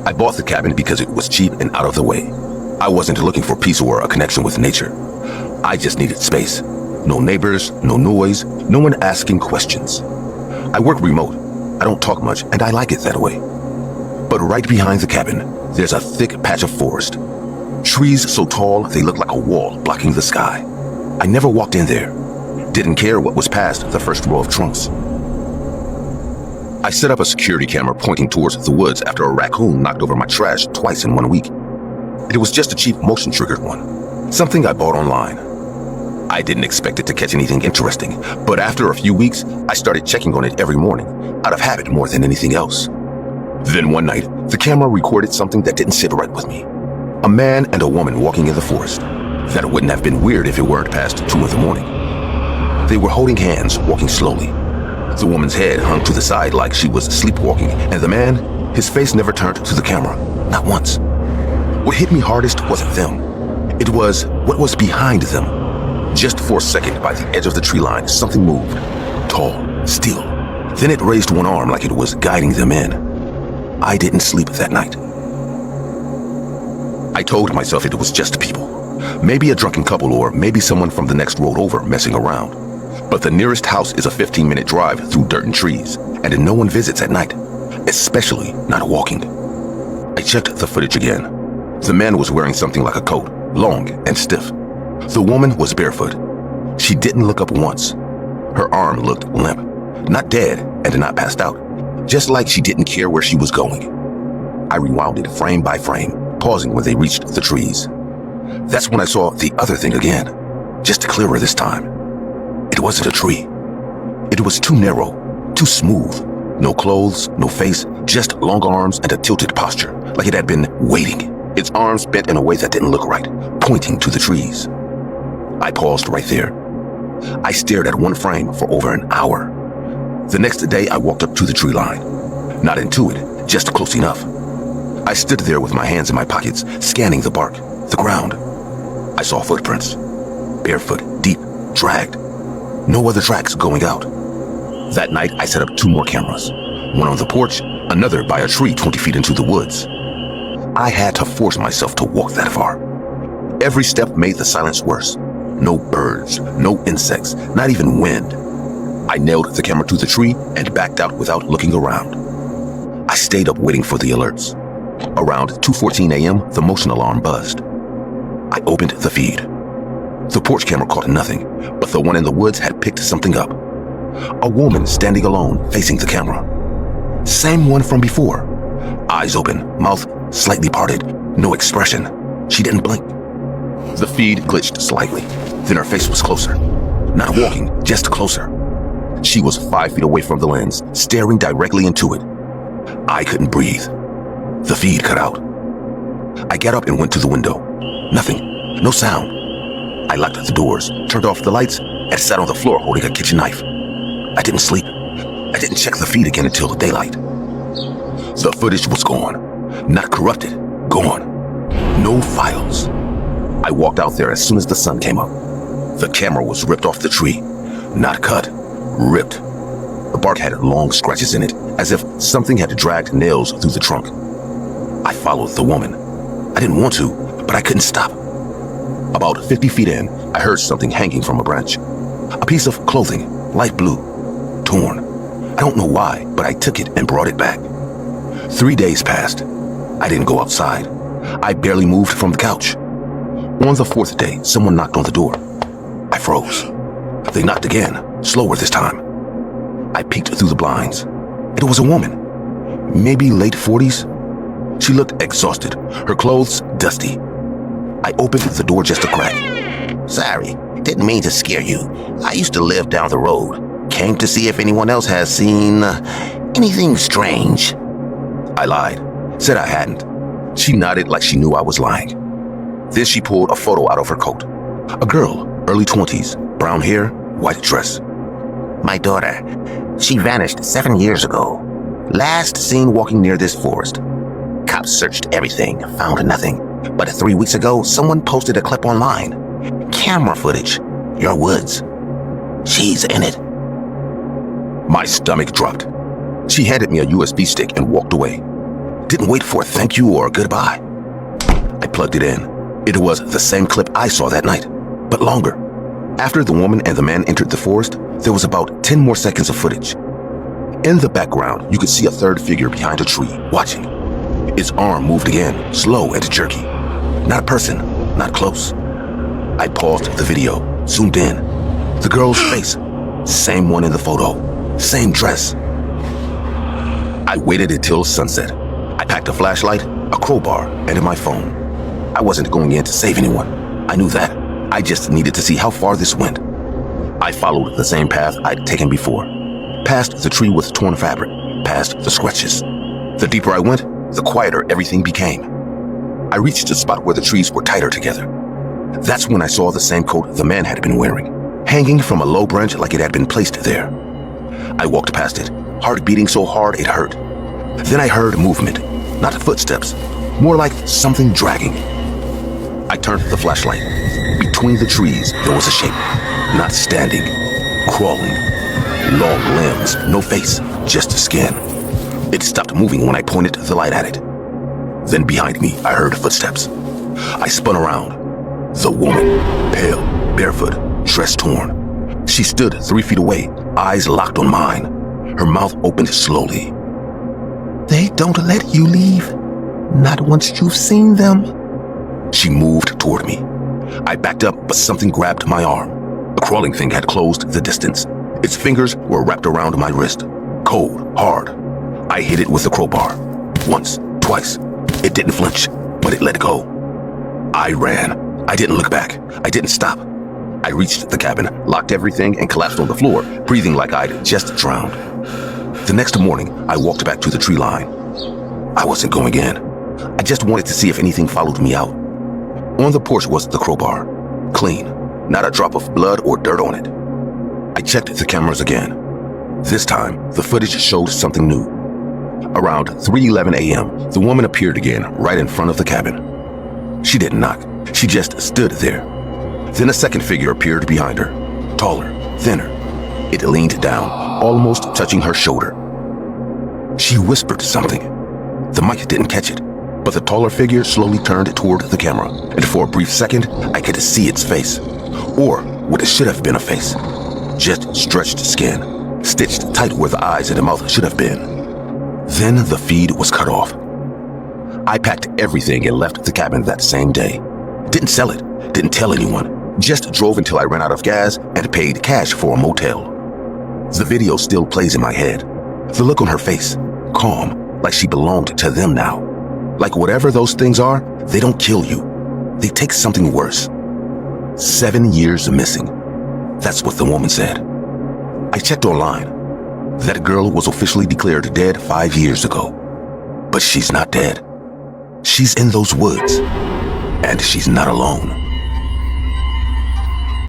I bought the cabin because it was cheap and out of the way. I wasn't looking for peace or a connection with nature. I just needed space. No neighbors, no noise, no one asking questions. I work remote. I don't talk much, and I like it that way. But right behind the cabin, there's a thick patch of forest. Trees so tall they look like a wall blocking the sky. I never walked in there. Didn't care what was past the first row of trunks. I set up a security camera pointing towards the woods after a raccoon knocked over my trash twice in 1 week. It was just a cheap motion-triggered one, something I bought online. I didn't expect it to catch anything interesting, but after a few weeks, I started checking on it every morning, out of habit more than anything else. Then one night, the camera recorded something that didn't sit right with me. A man and a woman walking in the forest. That wouldn't have been weird if it weren't past 2 in the morning. They were holding hands, walking slowly. The woman's head hung to the side like she was sleepwalking, and the man, his face never turned to the camera, not once. What hit me hardest wasn't them. It was what was behind them. Just for a second, by the edge of the tree line, something moved. Tall, still. Then it raised one arm like it was guiding them in. I didn't sleep that night. I told myself it was just people. Maybe a drunken couple or maybe someone from the next road over messing around. But the nearest house is a 15-minute drive through dirt and trees, and no one visits at night, especially not walking. I checked the footage again. The man was wearing something like a coat, long and stiff. The woman was barefoot. She didn't look up once. Her arm looked limp, not dead and not passed out, just like she didn't care where she was going. I rewound it frame by frame, pausing when they reached the trees. That's when I saw the other thing again, just clearer this time. It wasn't a tree. It was too narrow, too smooth. No clothes, no face, just long arms and a tilted posture, like it had been waiting. Its arms bent in a way that didn't look right, pointing to the trees. I paused right there. I stared at one frame for over an hour. The next day, I walked up to the tree line. Not into it, just close enough. I stood there with my hands in my pockets, scanning the bark, the ground. I saw footprints. Barefoot, deep, dragged. No other tracks going out. That night, I set up 2 more cameras. One on the porch, another by a tree 20 feet into the woods. I had to force myself to walk that far. Every step made the silence worse. No birds, no insects, not even wind. I nailed the camera to the tree and backed out without looking around. I stayed up waiting for the alerts. Around 2:14 a.m., the motion alarm buzzed. I opened the feed. The porch camera caught nothing, but the one in the woods had picked something up. A woman standing alone, facing the camera. Same one from before. Eyes open, mouth slightly parted, no expression. She didn't blink. The feed glitched slightly, then her face was closer. Not walking, just closer. She was 5 feet away from the lens, staring directly into it. I couldn't breathe. The feed cut out. I got up and went to the window. Nothing, no sound. I locked the doors, turned off the lights, and sat on the floor holding a kitchen knife. I didn't sleep. I didn't check the feed again until daylight. The footage was gone. Not corrupted, gone. No files. I walked out there as soon as the sun came up. The camera was ripped off the tree. Not cut, ripped. The bark had long scratches in it, as if something had dragged nails through the trunk. I followed the woman. I didn't want to, but I couldn't stop. About 50 feet in, I heard something hanging from a branch. A piece of clothing, light blue, torn. I don't know why, but I took it and brought it back. 3 days passed. I didn't go outside. I barely moved from the couch. On the 4th day, someone knocked on the door. I froze. They knocked again, slower this time. I peeked through the blinds. It was a woman, maybe late 40s. She looked exhausted, her clothes dusty. I opened the door just a crack. Sorry, didn't mean to scare you. I used to live down the road. Came to see if anyone else has seen anything strange. I lied, said I hadn't. She nodded like she knew I was lying. Then she pulled a photo out of her coat. A girl, early 20s, brown hair, white dress. My daughter, she vanished 7 years ago. Last seen walking near this forest. Cops searched everything, found nothing. But 3 weeks ago, someone posted a clip online. Camera footage, your woods. She's in it. My stomach dropped. She handed me a USB stick and walked away. Didn't wait for a thank you or a goodbye. I plugged it in. It was the same clip I saw that night, but longer. After the woman and the man entered the forest, there was about 10 more seconds of footage. In the background, you could see a third figure behind a tree, watching. Its arm moved again, slow and jerky. Not a person, not close. I paused the video, zoomed in. The girl's face, same one in the photo, same dress. I waited until sunset. I packed a flashlight, a crowbar, and my phone. I wasn't going in to save anyone. I knew that. I just needed to see how far this went. I followed the same path I'd taken before. Past the tree with torn fabric, past the scratches. The deeper I went, the quieter everything became. I reached a spot where the trees were tighter together. That's when I saw the same coat the man had been wearing, hanging from a low branch like it had been placed there. I walked past it, heart beating so hard it hurt. Then I heard movement, not footsteps, more like something dragging. I turned the flashlight. Between the trees, there was a shape, not standing, crawling. Long limbs, no face, just skin. It stopped moving when I pointed the light at it. Then behind me, I heard footsteps. I spun around. The woman, pale, barefoot, dress torn. She stood 3 feet away, eyes locked on mine. Her mouth opened slowly. They don't let you leave. Not once you've seen them. She moved toward me. I backed up, but something grabbed my arm. The crawling thing had closed the distance. Its fingers were wrapped around my wrist. Cold, hard. I hit it with the crowbar. Once, twice. It didn't flinch, but it let go. I ran. I didn't look back. I didn't stop. I reached the cabin, locked everything, and collapsed on the floor, breathing like I'd just drowned. The next morning, I walked back to the tree line. I wasn't going in. I just wanted to see if anything followed me out. On the porch was the crowbar. Clean. Not a drop of blood or dirt on it. I checked the cameras again. This time, the footage showed something new. Around 3:11 a.m., the woman appeared again right in front of the cabin. She didn't knock. She just stood there. Then a second figure appeared behind her. Taller, thinner. It leaned down, almost touching her shoulder. She whispered something. The mic didn't catch it, but the taller figure slowly turned toward the camera, and for a brief second, I could see its face. Or what should have been a face. Just stretched skin, stitched tight where the eyes and the mouth should have been. Then the feed was cut off. I packed everything and left the cabin that same day. Didn't sell it, didn't tell anyone. Just drove until I ran out of gas and paid cash for a motel. The video still plays in my head. The look on her face, calm, like she belonged to them now. Like whatever those things are, they don't kill you. They take something worse. 7 years missing. That's what the woman said. I checked online. That girl was officially declared dead 5 years ago. But she's not dead. She's in those woods. And she's not alone.